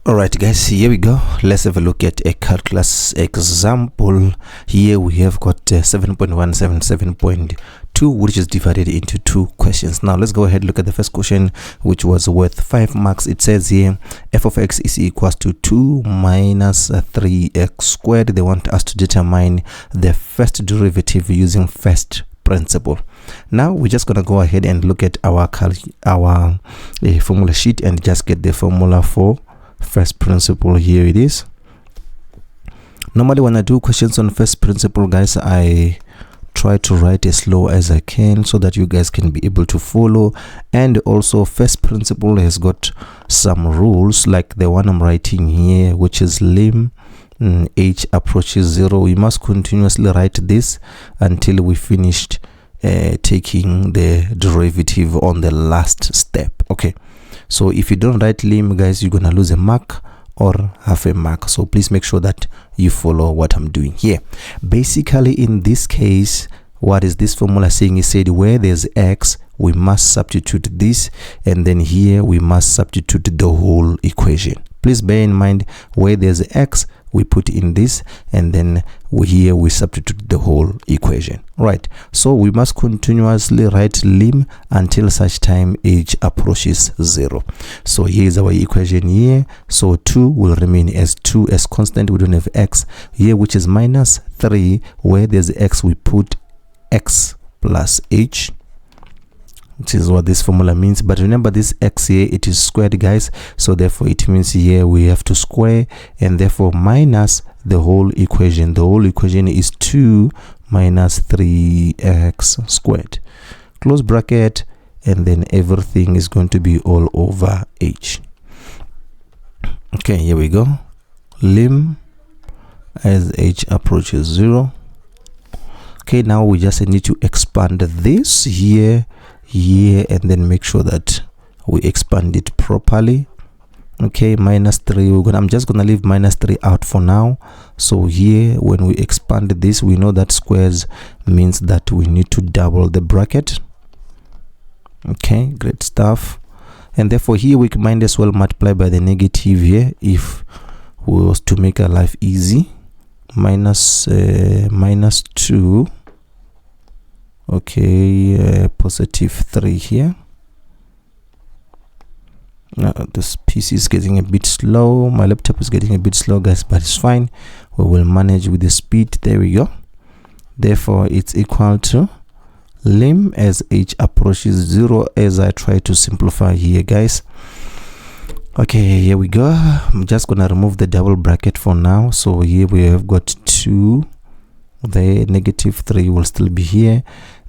Alright guys, here we go. Let's have a look at a calculus example. Here we have got 7.177.2, which is divided into two questions. Now let's go ahead and look at the first question, which was worth 5 marks. It says here f of x is equals to 2 minus 3x squared. They want us to determine the first derivative using first principle. Now we're just gonna go ahead and look at our formula sheet and just get the formula for first principle. Here it is. Normally when I do questions on first principle, guys, I try to write as slow as I can so that you guys can be able to follow. And also first principle has got some rules like the one I'm writing here, which is lim h approaches 0. We must continuously write this until we finished taking the derivative on the last step. Okay, so if you don't write lim, guys, you're gonna lose a mark or half a mark. So please make sure that you follow what I'm doing here. Basically in this case, what is this formula saying? It said where there's x, we must substitute this, and then here we must substitute the whole equation. Please bear in mind, where there's x, we put in this, and then here we substitute the whole equation. Right, so we must continuously write lim until such time h approaches 0. So here's our equation here. So 2 will remain as 2 as constant. We don't have x here, which is minus 3. Where there's x, we put x plus h, which is what this formula means. But remember, this x here, it is squared, guys, so therefore it means here we have to square, and therefore minus the whole equation. The whole equation is 2 minus 3x squared, close bracket, and then everything is going to be all over h. Okay, here we go. Lim as h approaches 0. Okay, now we just need to expand this here, and then make sure that we expand it properly. Okay, minus 3, I'm just gonna leave minus 3 out for now. So here when we expand this, we know that squares means that we need to double the bracket. Okay, great stuff. And therefore here we might as well multiply by the negative here if we was to make our life easy. Minus 2. Okay, positive 3 here. This PC is getting a bit slow. My laptop is getting a bit slow, guys, but it's fine. We will manage with the speed. There we go. Therefore it's equal to lim as h approaches 0, as I try to simplify here, guys. Okay, here we go. I'm just gonna remove the double bracket for now. So here we have got 2. The negative 3 will still be here.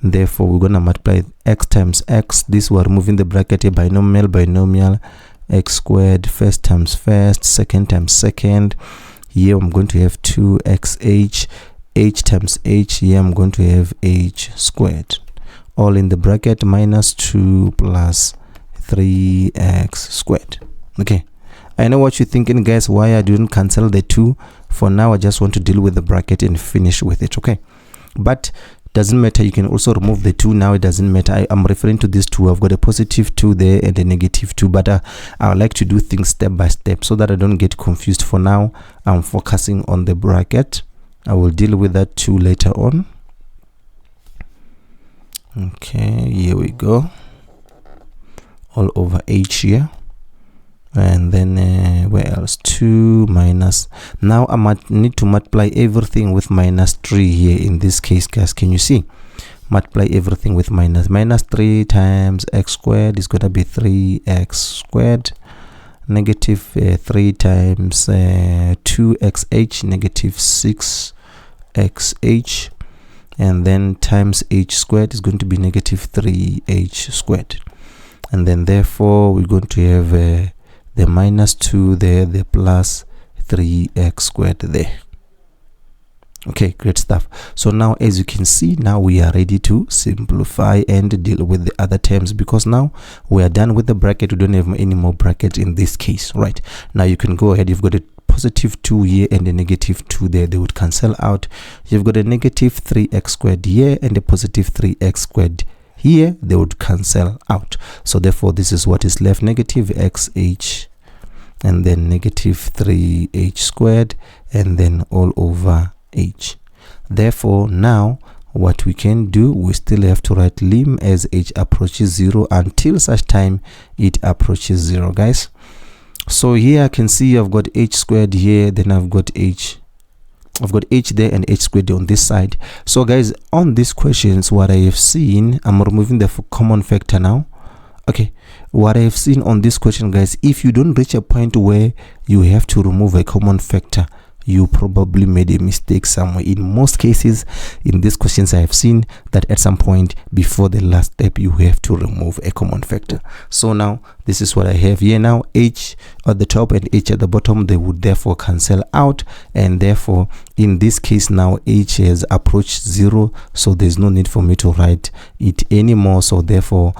Therefore we're gonna multiply x times x. This we're removing the bracket here, binomial, x squared, first times first, second times second. Here I'm going to have 2xh, h times h. Here I'm going to have h squared, all in the bracket, minus 2 plus 3x squared. Okay, I know what you're thinking, guys, why I didn't cancel the 2. For now I just want to deal with the bracket and finish with it. Okay, but doesn't matter, you can also remove the 2 now. It doesn't matter. I'm referring to this 2. I've got a positive 2 there and a negative 2, but I would like to do things step by step so that I don't get confused. For now I'm focusing on the bracket. I will deal with that 2 later on. Okay, here we go, all over h here. And then where else? 2 minus, now I might need to multiply everything with minus 3 here in this case, guys. Can you see? Multiply everything with minus 3 times x squared is going to be 3x squared, negative 3 times 2xh, negative 6xh, and then times h squared is going to be negative 3h squared. And then therefore we're going to have the minus 2 there, the plus 3x squared there. Okay, great stuff. So now as you can see, now we are ready to simplify and deal with the other terms, because now we are done with the bracket. We don't have any more bracket in this case. Right, now you can go ahead. You've got a positive 2 here and a negative 2 there. They would cancel out. You've got a negative 3x squared here and a positive 3x squared here. They would cancel out. So therefore this is what is left, negative xh and then negative 3h squared, and then all over h. Therefore, now what we can do, we still have to write lim as h approaches 0 until such time it approaches 0, guys. So here I can see I've got h squared here, then I've got h there and h squared on this side. So guys, on these questions, what I have seen, I'm removing the common factor now. Okay, what I have seen on this question, guys, if you don't reach a point where you have to remove a common factor, you probably made a mistake somewhere. In most cases, in these questions, I have seen that at some point before the last step, you have to remove a common factor. So now this is what I have here. Now h at the top and h at the bottom, they would therefore cancel out, and therefore in this case now h has approached 0, so there's no need for me to write it anymore. So therefore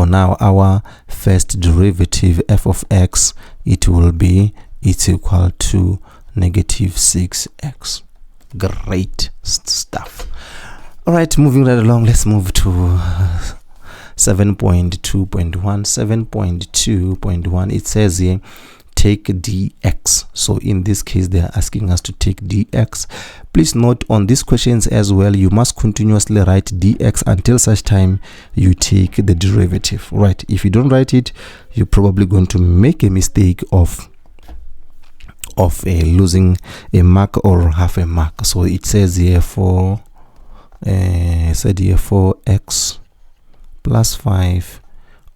now our first derivative f of x, it will be, it's equal to negative 6x. Great stuff. All right, moving right along, let's move to 7.2.1. 7.2.1, it says here, take dx. So in this case, they are asking us to take dx. Please note on these questions as well, you must continuously write dx until such time you take the derivative, right? If you don't write it, you're probably going to make a mistake of losing a mark or half a mark. So it says here for x plus 5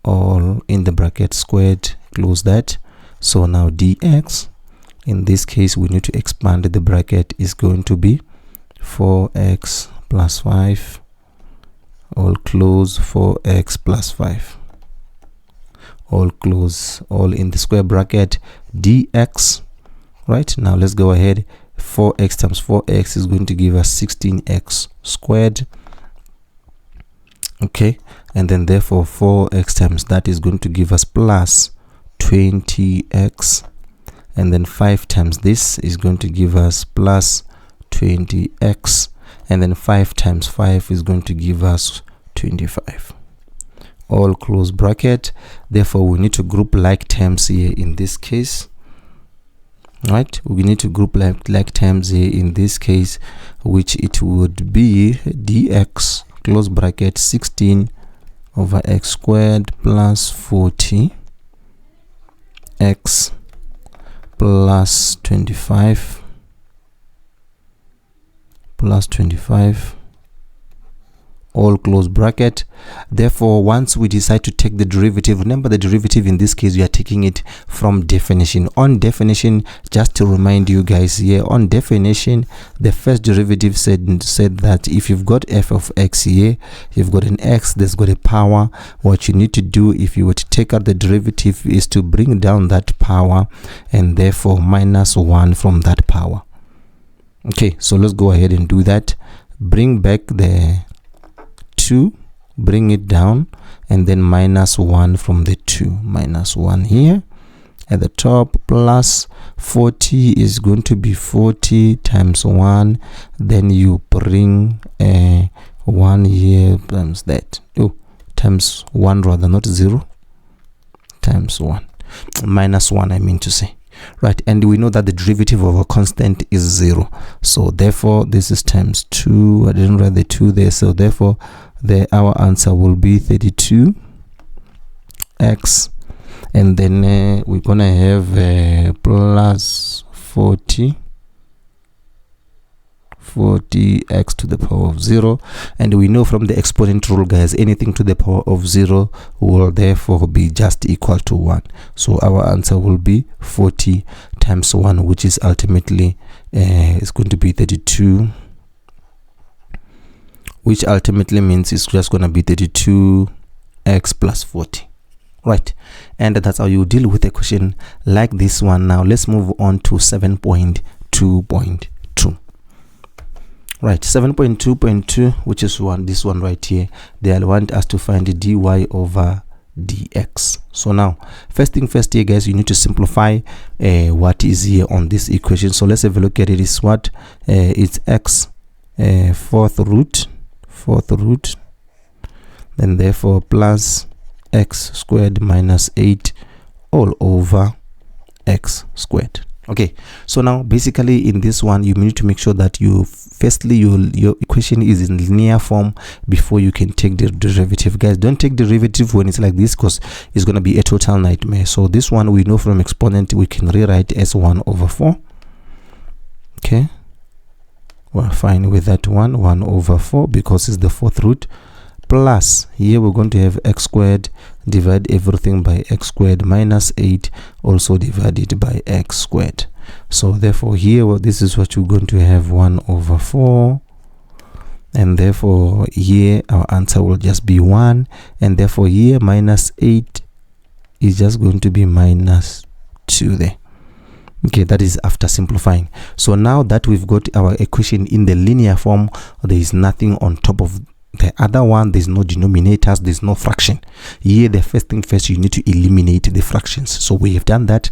all in the bracket squared, close that. So now dx, in this case we need to expand the bracket, is going to be 4x plus 5 all close, 4x plus 5 all close, all in the square bracket, dx. Right, now let's go ahead. 4x times 4x is going to give us 16x squared. Okay, and then therefore 4x times that is going to give us plus 20x, and then 5 times this is going to give us plus 20x, and then 5 times 5 is going to give us 25, all close bracket. Therefore we need to group like terms here in this case. Right, we need to group like terms here in this case, which it would be dx close bracket 16 over x squared plus 40 x plus 25 all close bracket. Therefore, once we decide to take the derivative, remember the derivative in this case, we are taking it from definition. On definition, just to remind you guys here, on definition, the first derivative said that if you've got f of x here, you've got an x that's got a power. What you need to do if you were to take out the derivative is to bring down that power and therefore minus 1 from that power. Okay, so let's go ahead and do that. Bring back the 2, bring it down, and then minus 1 from the 2, minus 1 here at the top, plus 40 is going to be 40 times 1, then you bring 1 here times that, times 1 rather, not 0, times 1, minus 1 I mean to say. Right, and we know that the derivative of a constant is 0, so therefore this is times 2. I didn't write the 2 there, so therefore our answer will be 32x, and then we're gonna have plus 40x to the power of 0, and we know from the exponent rule, guys, anything to the power of 0 will therefore be just equal to 1. So our answer will be 40 times 1, which is ultimately is going to be 32, which ultimately means it's just going to be 32x plus 40. Right, and that's how you deal with a question like this one. Now let's move on to 7.2.2. Right, 7.2.2, which is this one right here. They want us to find the dy over dx. So now, first thing first here, guys, you need to simplify what is here on this equation. So let's have a look at it. It's what it's x fourth root, then therefore plus x squared minus 8 all over x squared. Okay, so now basically in this one you need to make sure that you firstly your equation is in linear form before you can take the derivative. Guys, don't take derivative when it's like this, because it's going to be a total nightmare. So this one we know from exponent we can rewrite as 1 over 4. Okay, we're fine with that 1 over 4 because it's the fourth root, plus here we're going to have x squared, divide everything by x squared, minus 8 also divided by x squared. So therefore here, well, this is what you're going to have, 1 over 4, and therefore here our answer will just be 1, and therefore here minus 8 is just going to be minus 2 there. Okay, that is after simplifying. So now that we've got our equation in the linear form, there is nothing on top of the other one. There's no denominators, there's no fraction. Here the first thing first, you need to eliminate the fractions. So we have done that.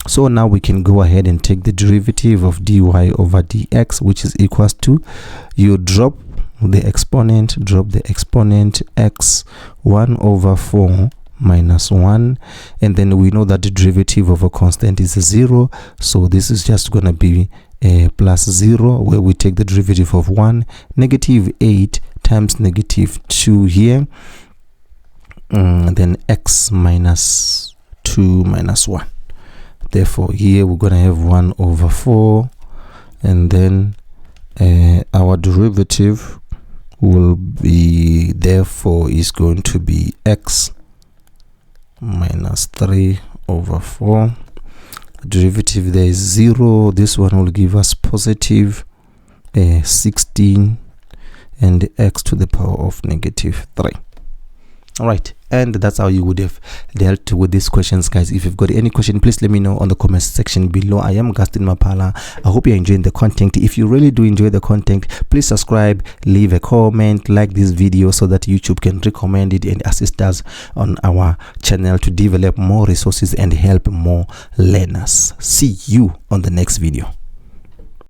So now we can go ahead and take the derivative of dy over dx, which is equals to, you drop the exponent, x 1 over 4 minus 1, and then we know that the derivative of a constant is 0, so this is just going to be plus 0, where we take the derivative of 1, negative 8 times negative 2 here, and then x minus 2 minus 1. Therefore here we're going to have 1 over 4, and then our derivative will be, therefore is going to be x minus 3 over 4. Derivative there is 0. This one will give us positive 16, and x to the power of negative 3. All right, and that's how you would have dealt with these questions, guys. If you've got any question, please let me know on the comment section below. I am Gaston Mapala. I hope you're enjoying the content. If you really do enjoy the content, please subscribe, leave a comment, like this video so that YouTube can recommend it and assist us on our channel to develop more resources and help more learners. See you on the next video.